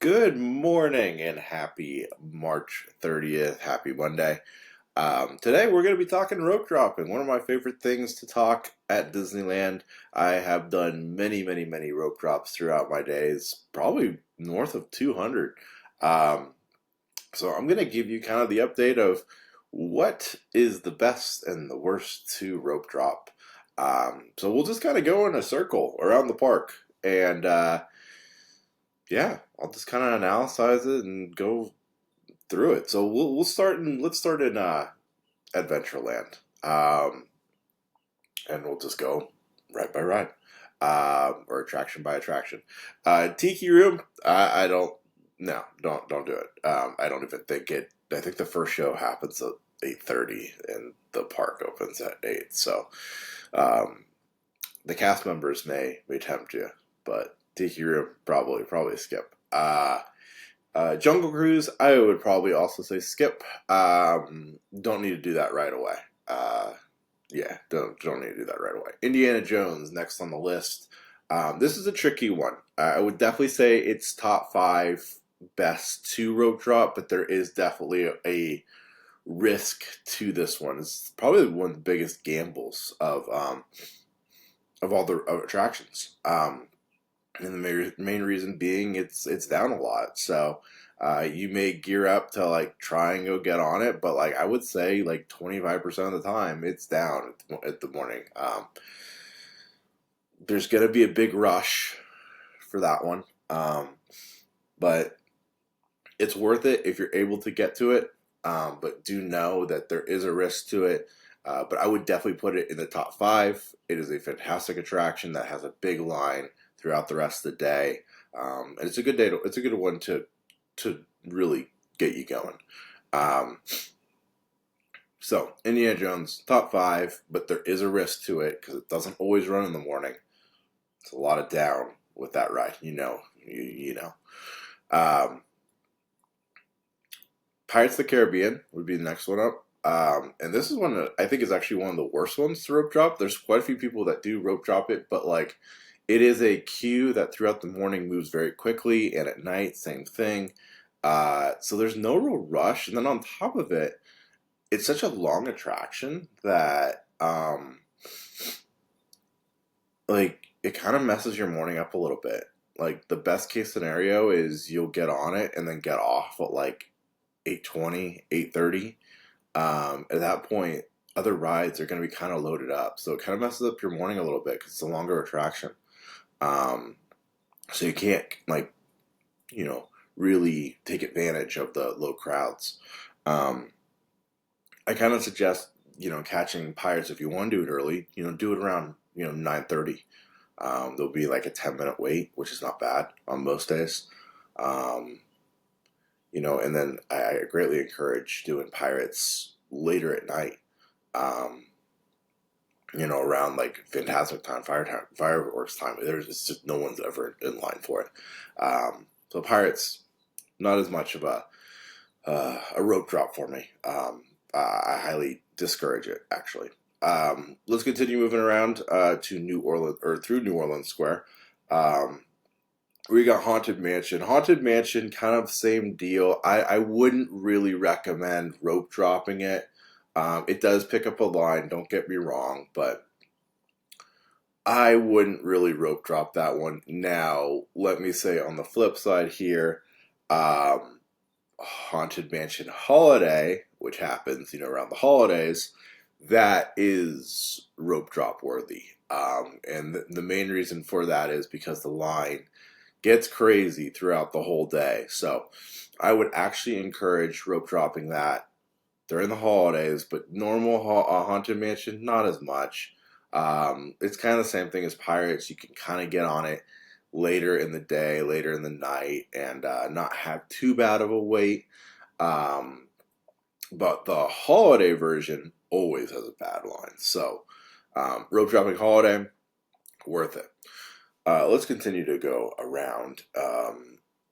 Good morning and happy March 30th. Happy Monday. Today we're going to be talking rope dropping, one of my favorite things to talk at Disneyland. I have done many rope drops throughout my days, probably north of 200. Um, so I'm going to give you kind of the update of what is the best and the worst to rope drop. So we'll just kind of go in a circle around the park and yeah, I'll just kind of analyze it and go through it. So we'll start in let's start in Adventureland, and we'll just go ride by ride, or attraction by attraction. Tiki Room, I don't no don't do it. I don't even think it. I think the first show happens at 8:30 and the park opens at 8. So um, the cast members may tempt you, but Tiki Room probably skip. Jungle Cruise, I would probably also say skip. Don't need to do that right away. Yeah, don't need to do that right away. Indiana Jones next on the list. This is a tricky one. I would definitely say it's top five best to rope drop, but there is definitely a risk to this one. It's probably one of the biggest gambles of all the attractions. And the main reason being it's down a lot. So you may gear up to like try and go get on it, but like I would say like 25% of the time it's down at the morning. There's gonna be a big rush for that one, but it's worth it if you're able to get to it. But do know that there is a risk to it. But I would definitely put it in the top five. It is a fantastic attraction that has a big line throughout the rest of the day, and it's a good day. It's a good one to really get you going. Um, so Indiana Jones top five, but there is a risk to it because it doesn't always run in the morning. It's a lot of down with that ride. You know. Um, Pirates of the Caribbean would be the next one up. And this is one that I think is actually one of the worst ones to rope drop. There's quite a few people that do rope drop it, but like it is a queue that throughout the morning moves very quickly, and at night, same thing. So there's no real rush. And then on top of it, it's such a long attraction that like it kind of messes your morning up a little bit. Like the best case scenario is you'll get on it and then get off at like 8:20, 8:30. At that point, other rides are going to be kind of loaded up. So it kind of messes up your morning a little bit because it's a longer attraction. Um, so you can't, like, really take advantage of the low crowds. Um, I kind of suggest, catching Pirates if you want to do it early, do it around, 9:30. There'll be like a 10-minute wait, which is not bad on most days. Um, and then I greatly encourage doing Pirates later at night. Um, around like Fantasmic time, fireworks time. It's just no one's ever in line for it. So Pirates, not as much of a rope drop for me. I highly discourage it, actually. Let's continue moving around to New Orleans or through New Orleans Square. Um, we got Haunted Mansion. Haunted Mansion, kind of same deal. I wouldn't really recommend rope dropping it. It does pick up a line, don't get me wrong, but I wouldn't really rope drop that one. Now, let me say on the flip side here, um, Haunted Mansion Holiday, which happens, around the holidays, that is rope drop worthy. And the main reason for that is because the line gets crazy throughout the whole day. So I would actually encourage rope dropping that during the holidays, but normal Haunted Mansion, not as much. It's kind of the same thing as Pirates. You can kind of get on it later in the day, later in the night, and not have too bad of a wait. Um, but the holiday version always has a bad line. So rope dropping holiday, worth it. Let's continue to go around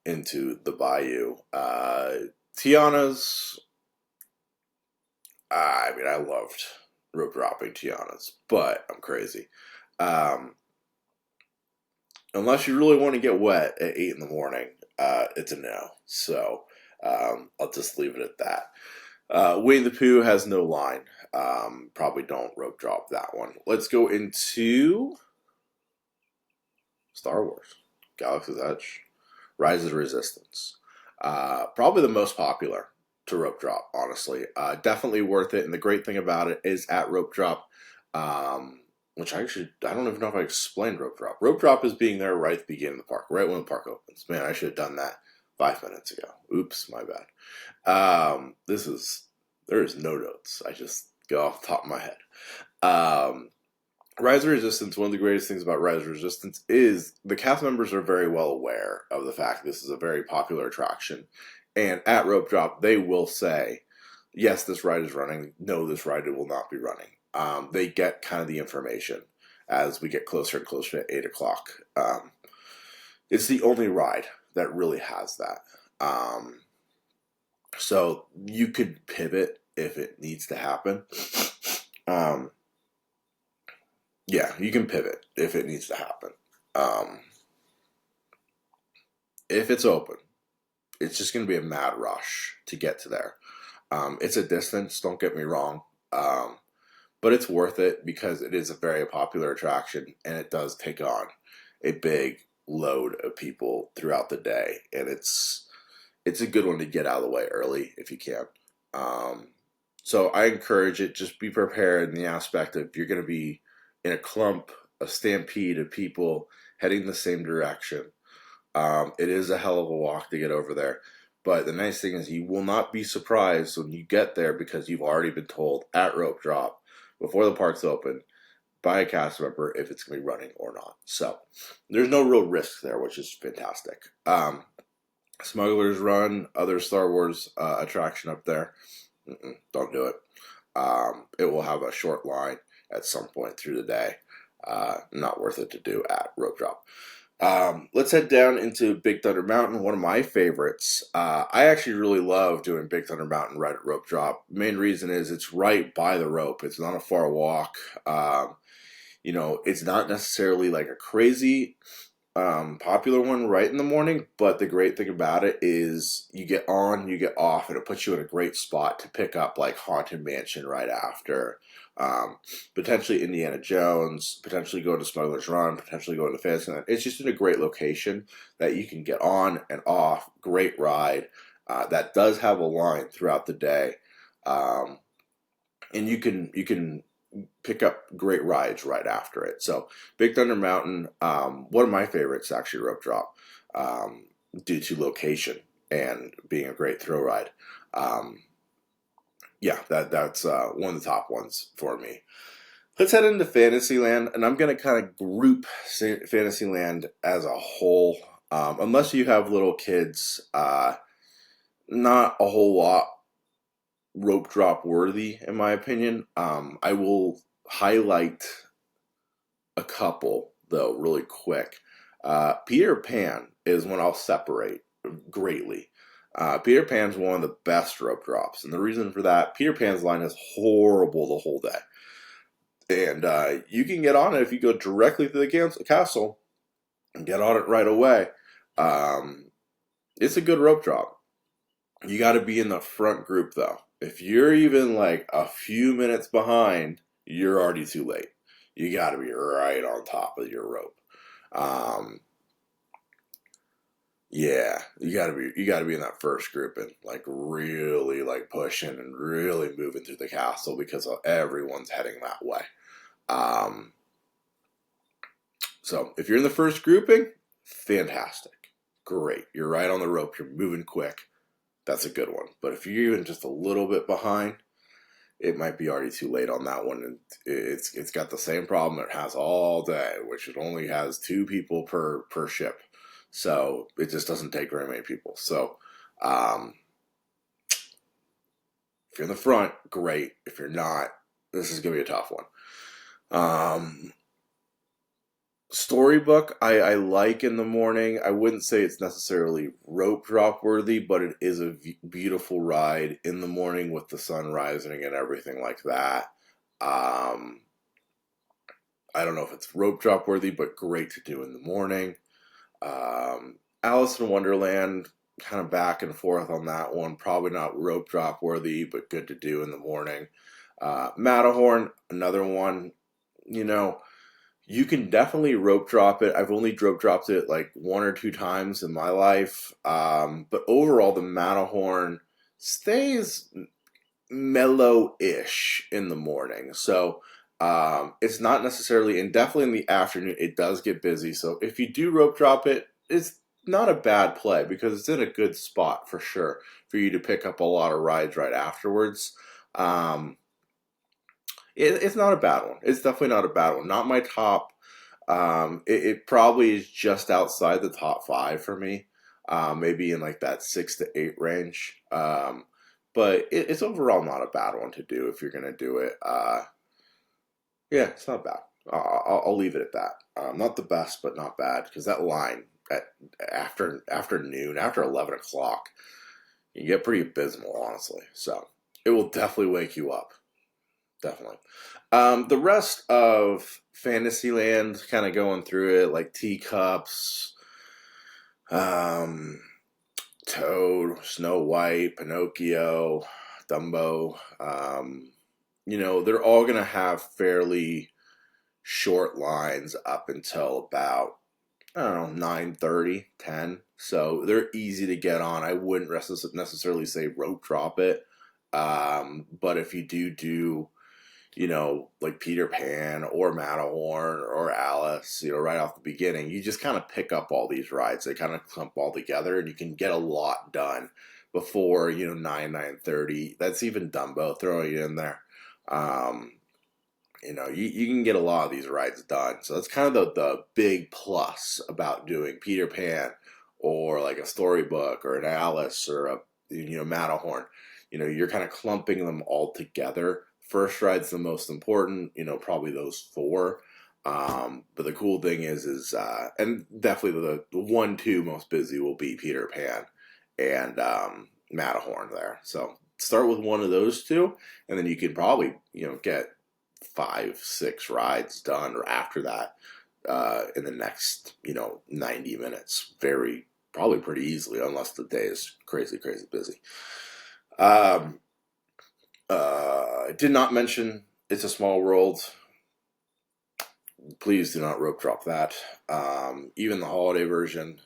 into the bayou. Tiana's. I mean, I loved rope dropping Tiana's, but I'm crazy. Um, unless you really want to get wet at 8 in the morning, it's a no. So I'll just leave it at that. Winnie the Pooh has no line. Probably don't rope drop that one. Let's go into Star Wars, Galaxy's Edge, Rise of the Resistance. Probably the most popular to rope drop, honestly. Definitely worth it. And the great thing about it is at rope drop, which I don't even know if I explained rope drop. Rope drop is being there right at the beginning of the park, right when the park opens. Man, I should have done that 5 minutes ago. Oops, my bad. There is no notes. I just go off the top of my head. Rise of Resistance, one of the greatest things about Rise of Resistance is the cast members are very well aware of the fact this is a very popular attraction. And at rope drop, they will say, yes, this ride is running. No, this ride will not be running. They get kind of the information as we get closer and closer to 8 o'clock. It's the only ride that really has that. So you could pivot if it needs to happen. Yeah, you can pivot if it needs to happen. If it's open, it's just going to be a mad rush to get to there. It's a distance, don't get me wrong. But it's worth it because it is a very popular attraction and it does take on a big load of people throughout the day. And it's a good one to get out of the way early if you can. So I encourage it. Just be prepared in the aspect of you're going to be in a clump, a stampede of people heading the same direction. It is a hell of a walk to get over there. But the nice thing is you will not be surprised when you get there because you've already been told at rope drop before the park's open by a cast member if it's going to be running or not. So there's no real risk there, which is fantastic. Smuggler's Run, other Star Wars attraction up there. Don't do it. It will have a short line at some point through the day. Not worth it to do at rope drop. Let's head down into Big Thunder Mountain, one of my favorites. I actually really love doing Big Thunder Mountain right at rope drop. Main reason is it's right by the rope. It's not a far walk. It's not necessarily like a crazy popular one right in the morning, but the great thing about it is you get on, you get off, and it puts you in a great spot to pick up like Haunted Mansion right after. Potentially Indiana Jones, potentially going to Smuggler's Run, potentially going to Fantasyland. It's just in a great location that you can get on and off. Great ride. That does have a line throughout the day. And you can pick up great rides right after it. So Big Thunder Mountain, one of my favorites actually rope drop, due to location and being a great thrill ride. That's one of the top ones for me. Let's head into Fantasyland, and I'm going to kind of group Fantasyland as a whole. Unless you have little kids, not a whole lot rope drop worthy, in my opinion. I will highlight a couple, though, really quick. Peter Pan is one I'll separate greatly. Peter Pan's one of the best rope drops, and the reason for that, Peter Pan's line is horrible the whole day. And you can get on it if you go directly to the castle and get on it right away. It's a good rope drop. You got to be in the front group, though. If you're even like a few minutes behind, you're already too late. You got to be right on top of your rope. You gotta be in that first group and like really like pushing and really moving through the castle because everyone's heading that way. So if you're in the first grouping, fantastic, great. You're right on the rope. You're moving quick. That's a good one. But if you're even just a little bit behind, it might be already too late on that one. And it's got the same problem it has all day, which it only has 2 people per ship. So it just doesn't take very many people. So if you're in the front, great. If you're not, this is going to be a tough one. Storybook, I like in the morning. I wouldn't say it's necessarily rope drop worthy, but it is a beautiful ride in the morning with the sun rising and everything like that. I don't know if it's rope drop worthy, but great to do in the morning. Alice in Wonderland, kind of back and forth on that one. Probably not rope drop worthy, but good to do in the morning. Matterhorn, another one. You know, you can definitely rope drop it. I've only rope dropped it like one or two times in my life. But overall, the Matterhorn stays mellow-ish in the morning. So it's not necessarily, and definitely in the afternoon, it does get busy. So if you do rope drop it, it's not a bad play because it's in a good spot for sure for you to pick up a lot of rides right afterwards. Um, it's not a bad one. It's definitely not a bad one. Not my top. It probably is just outside the top five for me. Maybe in like that 6 to 8 range. But it's overall not a bad one to do if you're gonna do it. Yeah, it's not bad. I'll leave it at that. Not the best, but not bad because that line at afternoon after 11 o'clock, you get pretty abysmal, honestly. So it will definitely wake you up. Definitely. The rest of Fantasyland, kind of going through it, like Teacups, um, Toad, Snow White, Pinocchio, Dumbo. They're all gonna have fairly short lines up until about, I don't know, 9:30, 10. So they're easy to get on. I wouldn't necessarily say rope drop it. But if you do like Peter Pan or Matterhorn or Alice, right off the beginning, you just kind of pick up all these rides. They kind of clump all together and you can get a lot done before, 9:30. That's even Dumbo throwing it in there. Um, you can get a lot of these rides done. So that's kind of the big plus about doing Peter Pan or like a Storybook or an Alice or a, Matterhorn. You're kind of clumping them all together. First ride's the most important, probably those four. But the cool thing is, and definitely the 1, 2 most busy will be Peter Pan and Matterhorn there. So start with one of those two, and then you can probably, get 5, 6 rides done or after that in the next 90 minutes, probably pretty easily, unless the day is crazy busy. I did not mention It's a Small World. Please do not rope drop that. Even the holiday version,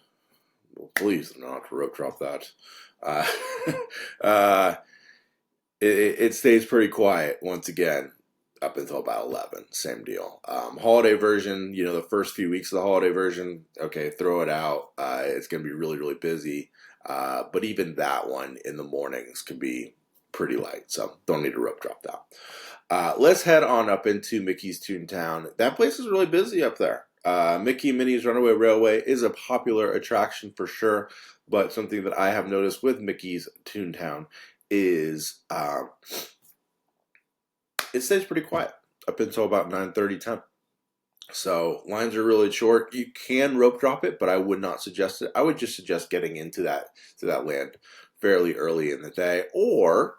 please do not rope drop that. uh, uh, it stays pretty quiet once again up until about 11. Same deal. Holiday version, the first few weeks of the holiday version, okay, throw it out. It's going to be really, really busy. But even that one in the mornings can be pretty light, so don't need to rope drop that. Let's head on up into Mickey's Toontown. That place is really busy up there. Mickey and Minnie's Runaway Railway is a popular attraction for sure, but something that I have noticed with Mickey's Toontown is it stays pretty quiet up until about 9:30, 10. So lines are really short. You can rope drop it, but I would not suggest it. I would just suggest getting into that land fairly early in the day, or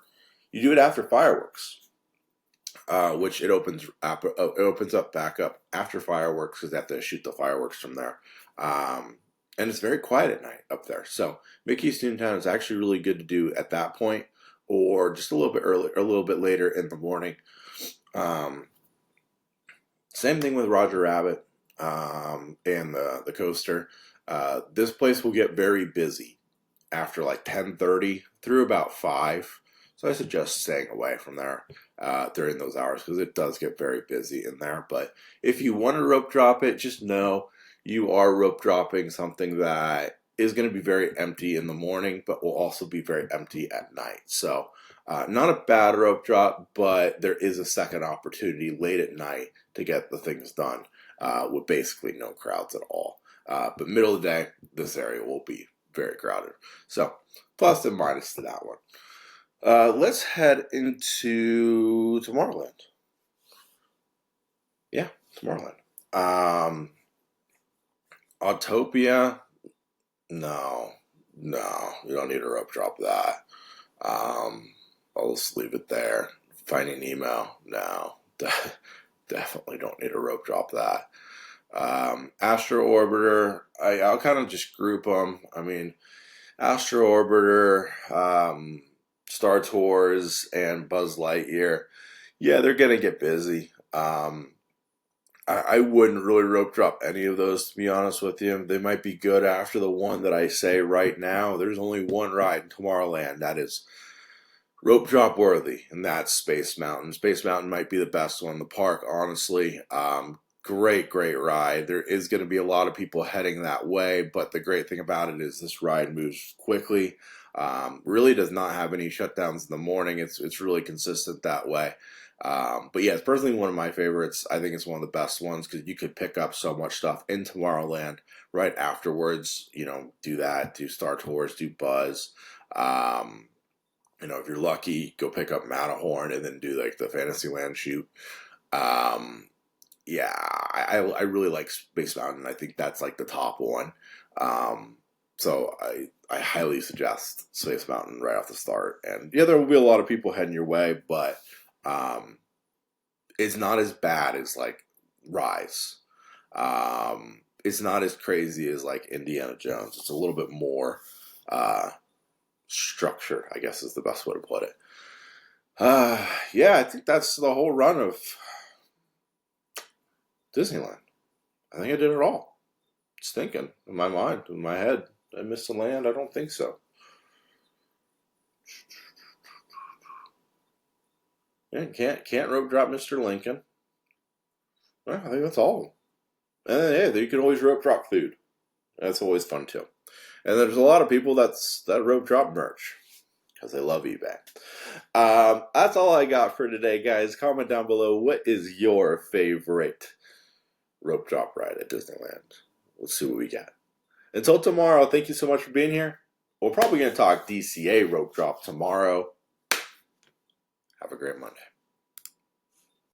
you do it after fireworks, which it opens up back up after fireworks because they have to shoot the fireworks from there. And it's very quiet at night up there. So Mickey's Toontown is actually really good to do at that point, or just a little bit early, or a little bit later in the morning. Same thing with Roger Rabbit and the coaster. This place will get very busy after like 10:30 through about 5. So I suggest staying away from there during those hours because it does get very busy in there. But if you want to rope drop it, just know you are rope dropping something that is going to be very empty in the morning, but will also be very empty at night. So not a bad rope drop, but there is a second opportunity late at night to get the things done with basically no crowds at all. But middle of the day, this area will be very crowded. So plus and minus to that one. Let's head into Tomorrowland. Yeah, Tomorrowland. Autopia, no, you don't need a rope drop that. I'll just leave it there. Finding Nemo, no. definitely don't need a rope drop that. Astro Orbiter, I'll kind of just group them. I mean, Astro Orbiter, Star Tours, and Buzz Lightyear. Yeah, they're gonna get busy. I wouldn't really rope drop any of those, to be honest with you. They might be good after the one that I say right now. There's only one ride in Tomorrowland that is rope drop worthy, and that's Space Mountain. Space Mountain might be the best one in the park, honestly. Great ride. There is going to be a lot of people heading that way, but the great thing about it is this ride moves quickly. Really does not have any shutdowns in the morning. It's really consistent that way. But yeah, it's personally one of my favorites. I think it's one of the best ones because you could pick up so much stuff in Tomorrowland right afterwards. You know, do that, do Star Tours, do Buzz. You know, if you're lucky, go pick up Matterhorn and then do like the Fantasyland shoot. Yeah, I really like Space Mountain. I think that's like the top one. So I highly suggest Space Mountain right off the start. And yeah, there will be a lot of people heading your way, but it's not as bad as like Rise. It's not as crazy as like Indiana Jones. It's a little bit more structured, I guess is the best way to put it. Yeah, I think that's the whole run of Disneyland. I think I did it all. Just thinking in my mind, in my head. Did I miss a land? I don't think so. Yeah, can't rope drop Mr. Lincoln. Well, I think that's all. And then, yeah, you can always rope drop food. That's always fun too. And there's a lot of people that rope drop merch because they love eBay. That's all I got for today, guys. Comment down below, what is your favorite rope drop ride at Disneyland? Let's see what we got. Until tomorrow, thank you so much for being here. We're probably going to talk DCA rope drop tomorrow. Have a great Monday.